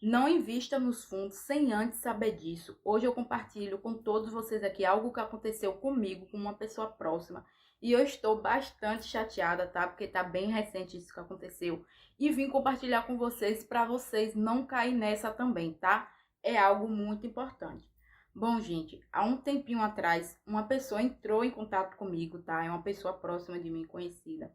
Não invista nos fundos sem antes saber disso. Hoje eu compartilho com todos vocês aqui algo que aconteceu comigo, com uma pessoa próxima. E eu estou bastante chateada, tá? Porque tá bem recente isso que aconteceu. E vim compartilhar com vocês para vocês não cair nessa também, tá? É algo muito importante. Bom, gente, há um tempinho atrás, uma pessoa entrou em contato comigo, tá? É uma pessoa próxima de mim, conhecida.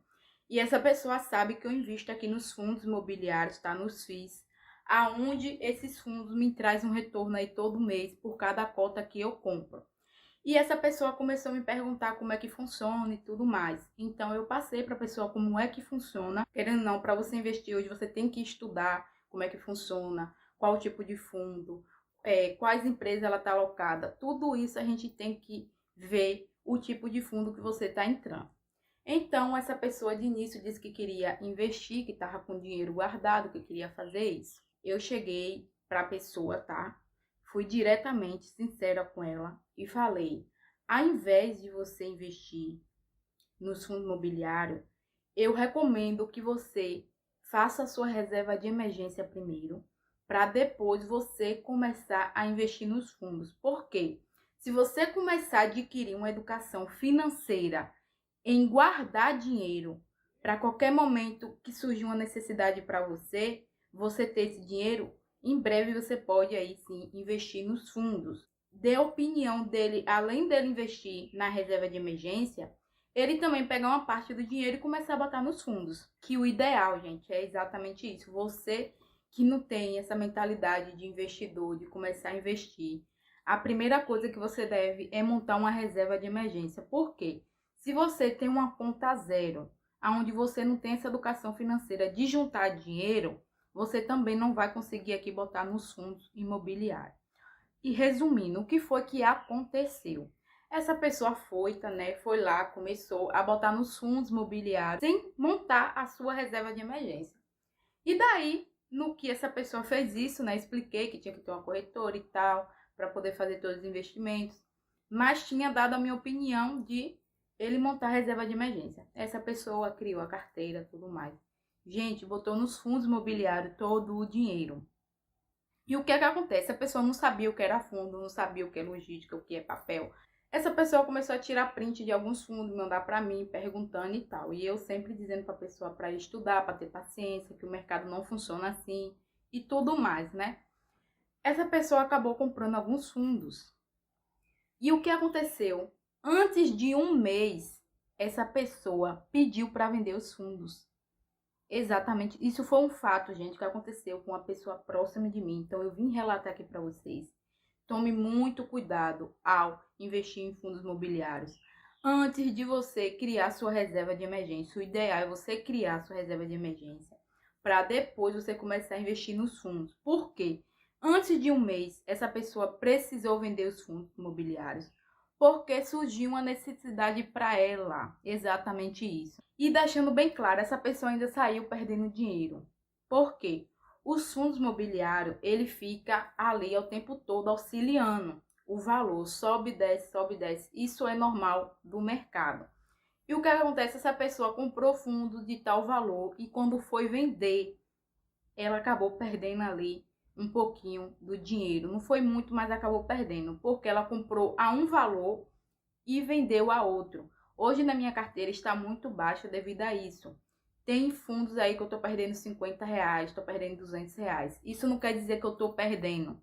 E essa pessoa sabe que eu invisto aqui nos fundos imobiliários, tá? Nos FIIs, aonde esses fundos me trazem um retorno aí todo mês por cada cota que eu compro. E essa pessoa começou a me perguntar como é que funciona e tudo mais. Então eu passei para a pessoa como é que funciona. Querendo ou não, para você investir hoje você tem que estudar como é que funciona, qual tipo de fundo, quais empresas ela está alocada. Tudo isso a gente tem que ver o tipo de fundo que você está entrando. Então, essa pessoa de início disse que queria investir, que estava com dinheiro guardado, que queria fazer isso. Eu cheguei para a pessoa, tá? Fui diretamente sincera com ela e falei: ao invés de você investir nos fundos imobiliários, eu recomendo que você faça a sua reserva de emergência primeiro, para depois você começar a investir nos fundos. Por quê? Se você começar a adquirir uma educação financeira em guardar dinheiro para qualquer momento que surgir uma necessidade para você, você ter esse dinheiro, em breve você pode aí sim investir nos fundos. Dê a opinião dele, além dele investir na reserva de emergência, ele também pegar uma parte do dinheiro e começar a botar nos fundos. Que o ideal, gente, é exatamente isso. Você que não tem essa mentalidade de investidor, de começar a investir, a primeira coisa que você deve é montar uma reserva de emergência. Por quê? Se você tem uma conta zero, onde você não tem essa educação financeira de juntar dinheiro, você também não vai conseguir aqui botar nos fundos imobiliários. E resumindo, o que foi que aconteceu? Essa pessoa foi lá, começou a botar nos fundos imobiliários sem montar a sua reserva de emergência. E daí, no que essa pessoa fez isso, expliquei que tinha que ter uma corretora e tal, para poder fazer todos os investimentos, mas tinha dado a minha opinião de ele montar a reserva de emergência. Essa pessoa criou a carteira, tudo mais. Gente, botou nos fundos imobiliários todo o dinheiro. E o que é que acontece? A pessoa não sabia o que era fundo, não sabia o que é logística, o que é papel. Essa pessoa começou a tirar print de alguns fundos, mandar para mim, perguntando e tal. E eu sempre dizendo para a pessoa para estudar, para ter paciência, que o mercado não funciona assim e tudo mais, né? Essa pessoa acabou comprando alguns fundos. E o que aconteceu? Antes de um mês, essa pessoa pediu para vender os fundos. Exatamente, isso foi um fato, gente, que aconteceu com uma pessoa próxima de mim. Então eu vim relatar aqui para vocês. Tome muito cuidado ao investir em fundos imobiliários. Antes de você criar sua reserva de emergência, o ideal é você criar sua reserva de emergência para depois você começar a investir nos fundos. Por quê? Antes de um mês, essa pessoa precisou vender os fundos imobiliários porque surgiu uma necessidade para ela. Exatamente isso. E deixando bem claro, essa pessoa ainda saiu perdendo dinheiro. Por quê? Os fundos imobiliários, ele fica ali o tempo todo auxiliando. O valor sobe, desce, sobe, desce. Isso é normal do mercado. E o que acontece? Essa pessoa comprou fundo de tal valor e quando foi vender, ela acabou perdendo ali um pouquinho do dinheiro. Não foi muito, mas acabou perdendo, porque ela comprou a um valor e vendeu a outro. Hoje na minha carteira está muito baixa devido a isso. Tem fundos aí que eu estou perdendo R$50, estou perdendo R$200. Isso não quer dizer que eu estou perdendo.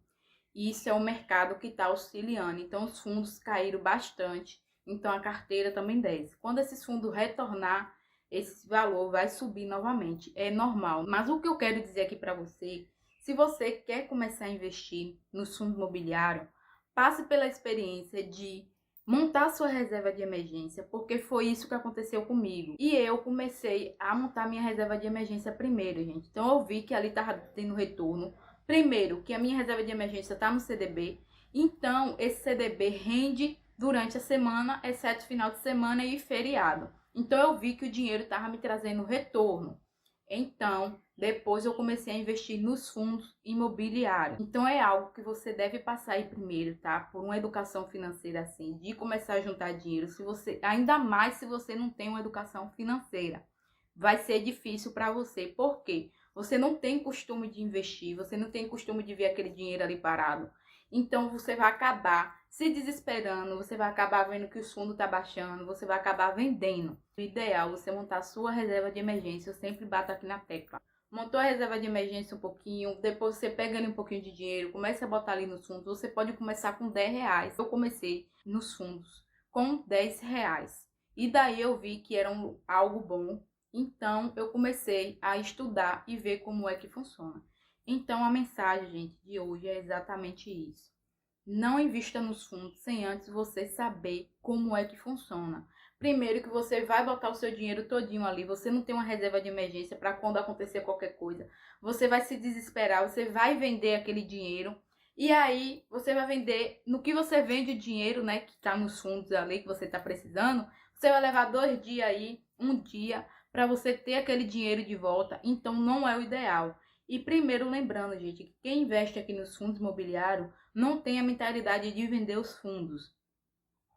Isso é o mercado que está auxiliando. Então os fundos caíram bastante. Então a carteira também desce. Quando esses fundos retornar, esse valor vai subir novamente. É normal. Mas o que eu quero dizer aqui para você, se você quer começar a investir nos fundos imobiliários, passe pela experiência de montar sua reserva de emergência, porque foi isso que aconteceu comigo. E eu comecei a montar minha reserva de emergência primeiro, gente. Então eu vi que ali estava tendo retorno. Primeiro, que a minha reserva de emergência está no CDB. Então esse CDB rende durante a semana, exceto final de semana e feriado. Então eu vi que o dinheiro estava me trazendo retorno. Então, depois eu comecei a investir nos fundos imobiliários. Então é algo que você deve passar aí primeiro, tá? Por uma educação financeira assim, de começar a juntar dinheiro. Se você, ainda mais se você não tem uma educação financeira, vai ser difícil para você. Por quê? você não tem costume de investir, você não tem costume de ver aquele dinheiro ali parado. Então você vai acabar se desesperando, você vai acabar vendo que o fundo está baixando, você vai acabar vendendo. O ideal é você montar a sua reserva de emergência, eu sempre bato aqui na tecla. Montou a reserva de emergência um pouquinho, depois você pega ali um pouquinho de dinheiro, começa a botar ali nos fundos, você pode começar com R$10. Eu comecei nos fundos com R$10. E daí eu vi que era algo bom, então eu comecei a estudar e ver como é que funciona. Então a mensagem, gente, de hoje é exatamente isso. Não invista nos fundos sem antes você saber como é que funciona. Primeiro que você vai botar o seu dinheiro todinho ali, você não tem uma reserva de emergência para quando acontecer qualquer coisa. Você vai se desesperar, você vai vender aquele dinheiro e aí você vai vender, no que você vende o dinheiro, né, que está nos fundos ali que você está precisando, você vai levar 2 dias aí, um dia, para você ter aquele dinheiro de volta, então não é o ideal. E primeiro lembrando, gente, que quem investe aqui nos fundos imobiliários não tem a mentalidade de vender os fundos.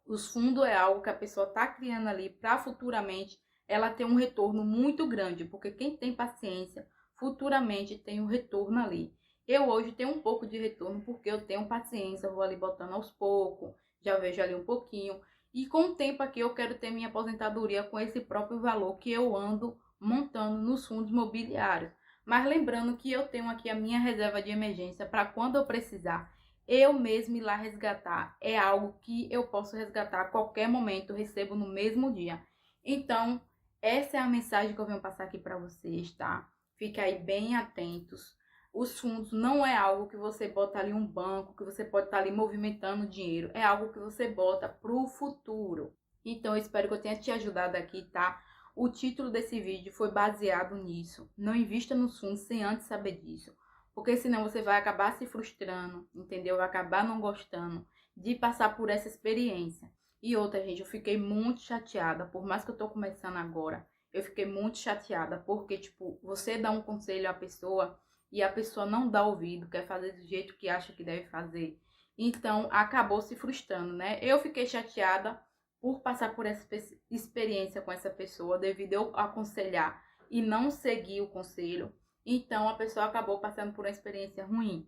Os fundos é algo que a pessoa está criando ali para futuramente ela ter um retorno muito grande, porque quem tem paciência futuramente tem um retorno ali. Eu hoje tenho um pouco de retorno porque eu tenho paciência, eu vou ali botando aos poucos, já vejo ali um pouquinho. E com o tempo aqui eu quero ter minha aposentadoria com esse próprio valor que eu ando montando nos fundos imobiliários. Mas lembrando que eu tenho aqui a minha reserva de emergência para quando eu precisar, eu mesmo ir lá resgatar. É algo que eu posso resgatar a qualquer momento, recebo no mesmo dia. Então, essa é a mensagem que eu venho passar aqui para vocês, tá? Fiquem aí bem atentos. Os fundos não é algo que você bota ali um banco, que você pode estar ali movimentando dinheiro. É algo que você bota para o futuro. Então, eu espero que eu tenha te ajudado aqui, tá? O título desse vídeo foi baseado nisso. Não invista nos fundos sem antes saber disso. Porque senão você vai acabar se frustrando, entendeu? Vai acabar não gostando de passar por essa experiência. E outra, gente, eu fiquei muito chateada. Por mais que eu tô começando agora, eu fiquei muito chateada. Porque, tipo, você dá um conselho à pessoa e a pessoa não dá ouvido, quer fazer do jeito que acha que deve fazer. Então, acabou se frustrando, né? Eu fiquei chateada por passar por essa experiência com essa pessoa, devido eu aconselhar e não seguir o conselho. Então, a pessoa acabou passando por uma experiência ruim.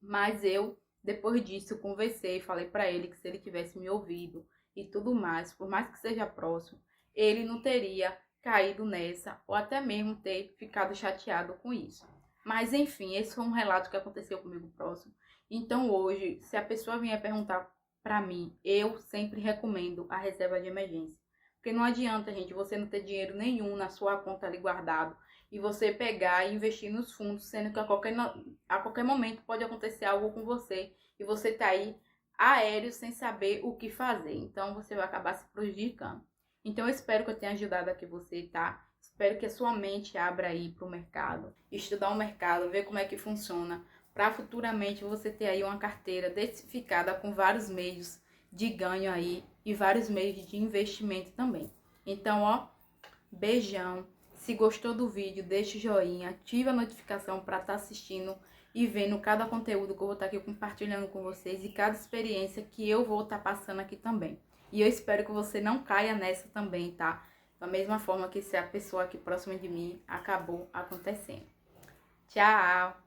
Mas eu, depois disso, conversei, falei para ele que se ele tivesse me ouvido e tudo mais, por mais que seja próximo, ele não teria caído nessa ou até mesmo ter ficado chateado com isso. Mas, enfim, esse foi um relato que aconteceu comigo próximo. Então, hoje, se a pessoa vier perguntar para mim, eu sempre recomendo a reserva de emergência. Porque não adianta, gente, você não ter dinheiro nenhum na sua conta ali guardado e você pegar e investir nos fundos, sendo que a qualquer momento pode acontecer algo com você e você tá aí aéreo sem saber o que fazer. Então, você vai acabar se prejudicando. Então, eu espero que eu tenha ajudado aqui você, tá? Espero que a sua mente abra aí para o mercado, estudar o mercado, ver como é que funciona, para futuramente você ter aí uma carteira diversificada com vários meios de ganho aí e vários meios de investimento também. Então, ó, beijão. Se gostou do vídeo, deixa o joinha, ativa a notificação para estar assistindo e vendo cada conteúdo que eu vou estar aqui compartilhando com vocês e cada experiência que eu vou estar passando aqui também. E eu espero que você não caia nessa também, tá? Da mesma forma que se a pessoa aqui próxima de mim acabou acontecendo. Tchau!